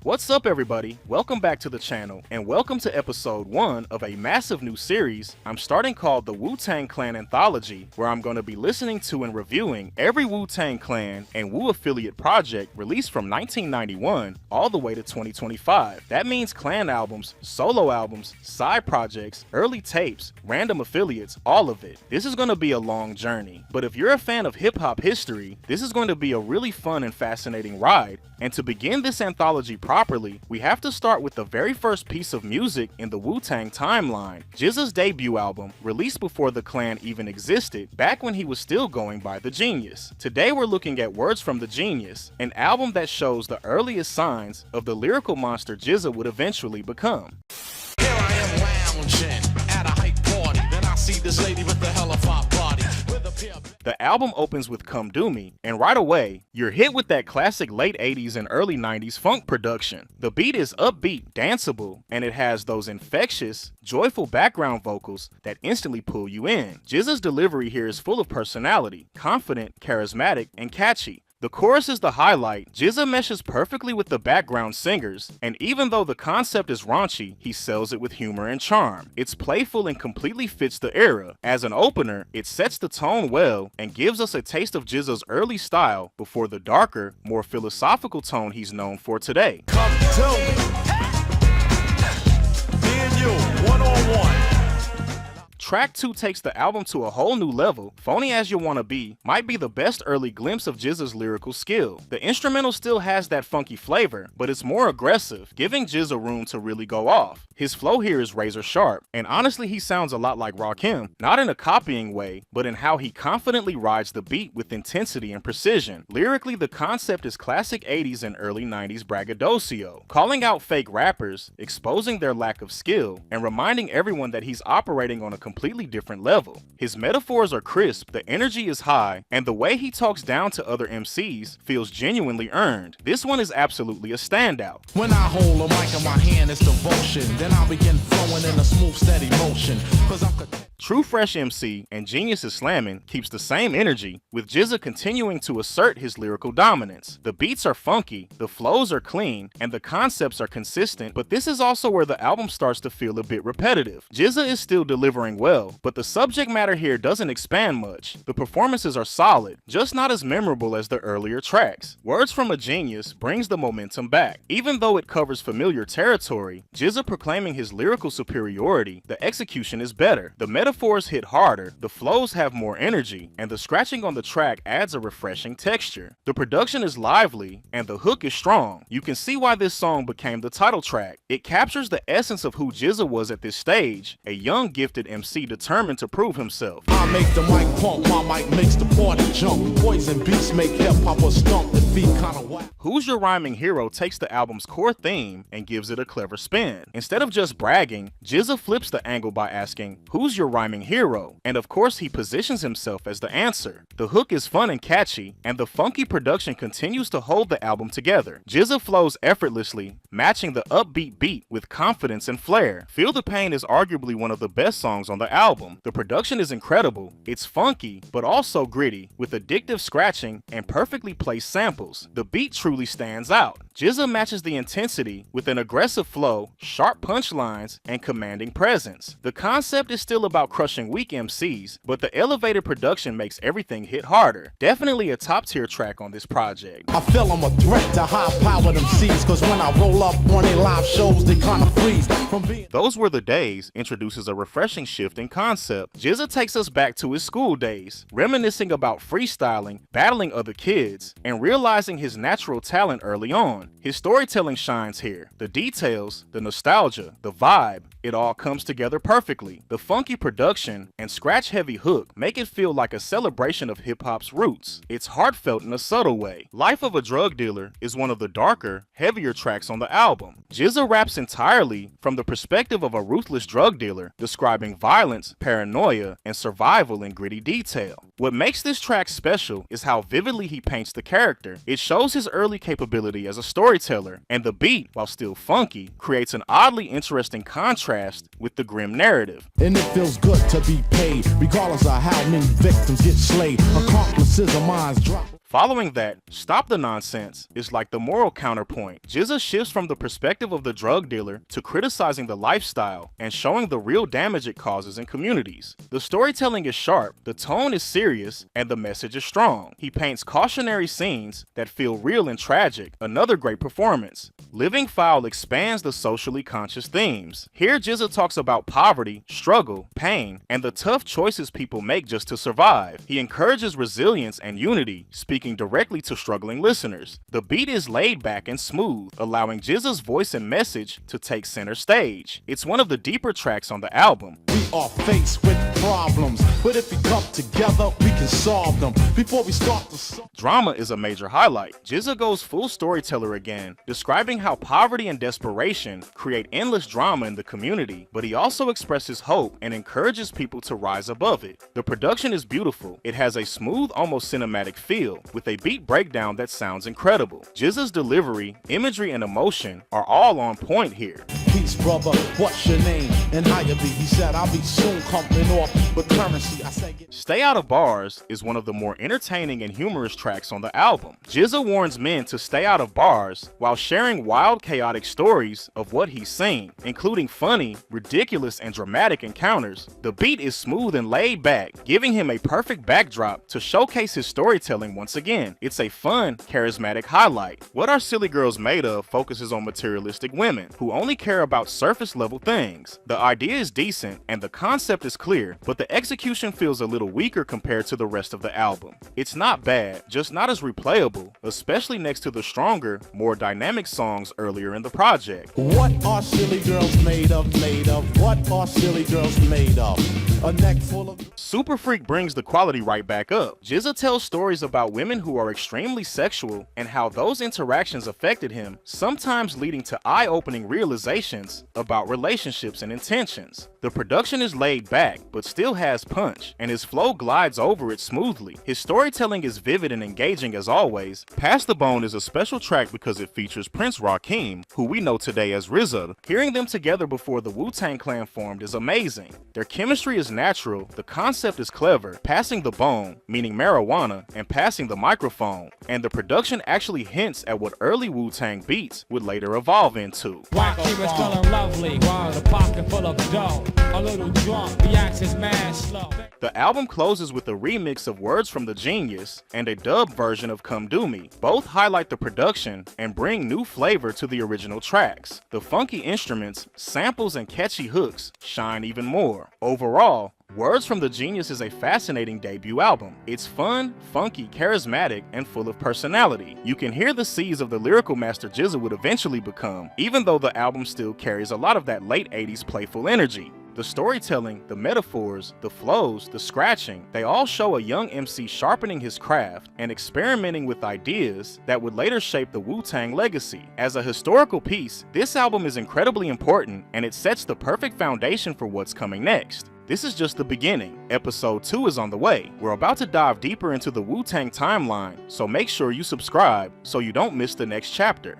What's up everybody, welcome back to the channel, and welcome to episode 1 of a massive new series I'm starting called the Wu-Tang Clan Anthology, where I'm going to be listening to and reviewing every Wu-Tang Clan and Wu affiliate project released from 1991 all the way to 2025. That means clan albums, solo albums, side projects, early tapes, random affiliates, all of it. This is going to be a long journey, but if you're a fan of hip-hop history, this is going to be a really fun and fascinating ride. And to begin this anthology properly, we have to start with the very first piece of music in the Wu-Tang timeline, GZA's debut album, released before the clan even existed, back when he was still going by The Genius. Today we're looking at Words from the Genius, an album that shows the earliest signs of the lyrical monster GZA would eventually become. Here I am lounging at a hype party, then I see this lady with the hella fine body. The album opens with Come Do Me, and right away, you're hit with that classic late 80s and early 90s funk production. The beat is upbeat, danceable, and it has those infectious, joyful background vocals that instantly pull you in. GZA's delivery here is full of personality, confident, charismatic, and catchy. The chorus is the highlight. GZA meshes perfectly with the background singers, and even though the concept is raunchy, he sells it with humor and charm. It's playful and completely fits the era. As an opener, it sets the tone well and gives us a taste of GZA's early style before the darker, more philosophical tone he's known for today. Come to me. Me and you, one-on-one. Track 2 takes the album to a whole new level. Phony As You Wanna Be might be the best early glimpse of GZA's lyrical skill. The instrumental still has that funky flavor, but it's more aggressive, giving GZA room to really go off. His flow here is razor sharp, and honestly he sounds a lot like Rakim, not in a copying way, but in how he confidently rides the beat with intensity and precision. Lyrically, the concept is classic 80s and early 90s braggadocio, calling out fake rappers, exposing their lack of skill, and reminding everyone that he's operating on a completely different level. His metaphors are crisp, the energy is high, and the way he talks down to other MCs feels genuinely earned. This one is absolutely a standout. When I hold a mic in my hand, it's devotion. Then I begin flowing in a smooth, steady motion. Cause I'm True Fresh MC and Genius is Slamming keeps the same energy, with GZA continuing to assert his lyrical dominance. The beats are funky, the flows are clean, and the concepts are consistent, but this is also where the album starts to feel a bit repetitive. GZA is still delivering well, but the subject matter here doesn't expand much. The performances are solid, just not as memorable as the earlier tracks. Words from a Genius brings the momentum back. Even though it covers familiar territory, GZA proclaiming his lyrical superiority, the execution is better. The metaphors hit harder, the flows have more energy, and the scratching on the track adds a refreshing texture. The production is lively, and the hook is strong. You can see why this song became the title track. It captures the essence of who GZA was at this stage, a young gifted MC determined to prove himself. I make the mic pump, my mic makes the party jump. Poison beats make hip-hop a stump, the beat kinda whack. Who's Your Rhyming Hero takes the album's core theme and gives it a clever spin. Instead of just bragging, GZA flips the angle by asking, who's your rhyming hero? And of course he positions himself as the answer. The hook is fun and catchy, and the funky production continues to hold the album together. GZA flows effortlessly, matching the upbeat beat with confidence and flair. Feel the Pain is arguably one of the best songs on the album. The production is incredible. It's funky, but also gritty, with addictive scratching and perfectly placed samples. The beat truly stands out. GZA matches the intensity with an aggressive flow, sharp punchlines, and commanding presence. The concept is still about crushing weak MCs, but the elevated production makes everything hit harder. Definitely a top tier track on this project. I feel I'm a threat to high-powered MCs, cause when I roll up on their live shows, they kinda freeze from being. Those Were the Days introduces a refreshing shift in concept. GZA takes us back to his school days, reminiscing about freestyling, battling other kids, and realizing his natural talent early on. His storytelling shines here. The details, the nostalgia, the vibe, it all comes together perfectly. The funky production and scratch-heavy hook make it feel like a celebration of hip-hop's roots. It's heartfelt in a subtle way. Life of a Drug Dealer is one of the darker, heavier tracks on the album. GZA raps entirely from the perspective of a ruthless drug dealer, describing violence, paranoia, and survival in gritty detail. What makes this track special is how vividly he paints the character. It shows his early capability as a storyteller, and the beat, while still funky, creates an oddly interesting contrast with the grim narrative. And it feels good to be paid, regardless of how many victims get slayed. Accomplices of mine drop. Following that, Stop the Nonsense is like the moral counterpoint. GZA shifts from the perspective of the drug dealer to criticizing the lifestyle and showing the real damage it causes in communities. The storytelling is sharp, the tone is serious, and the message is strong. He paints cautionary scenes that feel real and tragic. Another great performance. Living Foul expands the socially conscious themes. Here GZA talks about poverty, struggle, pain, and the tough choices people make just to survive. He encourages resilience and unity, speaking directly to struggling listeners. The beat is laid back and smooth, allowing GZA's voice and message to take center stage. It's one of the deeper tracks on the album. We are faced with problems, but if we come together, we can solve them. Before we start the Drama is a major highlight. GZA goes full storyteller again, describing how poverty and desperation create endless drama in the community, but he also expresses hope and encourages people to rise above it. The production is beautiful. It has a smooth, almost cinematic feel, with a beat breakdown that sounds incredible. GZA's delivery, imagery, and emotion are all on point here. Peace, brother, what's your name and how you be? He said, I'll be soon coming off with currency. I said, Stay Out of Bars is one of the more entertaining and humorous tracks on the album. GZA warns men to stay out of bars while sharing wild, chaotic stories of what he's seen, including funny, ridiculous, and dramatic encounters. The beat is smooth and laid back, giving him a perfect backdrop to showcase his storytelling once again. It's a fun, charismatic highlight. What Are Silly Girls Made Of focuses on materialistic women who only care about surface level things. The idea is decent and the concept is clear, but the execution feels a little weaker compared to the rest of the album. It's not bad, just not as replayable, especially next to the stronger, more dynamic songs earlier in the project. what are silly girls made of, made of? What are silly girls made of? A neck full of... Super Freak brings the quality right back up. GZA tells stories about women who are extremely sexual and how those interactions affected him, sometimes leading to eye-opening realizations about relationships and intentions. The production is laid back, but still has punch, and his flow glides over it smoothly. His storytelling is vivid and engaging as always. Pass the Bone is a special track because it features Prince Rakim, who we know today as RZA. Hearing them together before the Wu-Tang Clan formed is amazing. Their chemistry is natural, the concept is clever, passing the bone, meaning marijuana, and passing the microphone, and the production actually hints at what early Wu-Tang beats would later evolve into. Rakim is feeling lovely, while the pocket full of dough. A little drunk, the axe is mad slow. The album closes with a remix of Words from the Genius and a dub version of Come Do Me. Both highlight the production and bring new flavor to the original tracks. The funky instruments, samples, and catchy hooks shine even more. Overall, Words from the Genius is a fascinating debut album. It's fun, funky, charismatic, and full of personality. You can hear the seeds of the lyrical master GZA would eventually become, even though the album still carries a lot of that late 80s playful energy. The storytelling, the metaphors, the flows, the scratching, they all show a young MC sharpening his craft and experimenting with ideas that would later shape the Wu-Tang legacy. As a historical piece, this album is incredibly important and it sets the perfect foundation for what's coming next. This is just the beginning. Episode 2 is on the way. We're about to dive deeper into the Wu-Tang timeline, so make sure you subscribe so you don't miss the next chapter.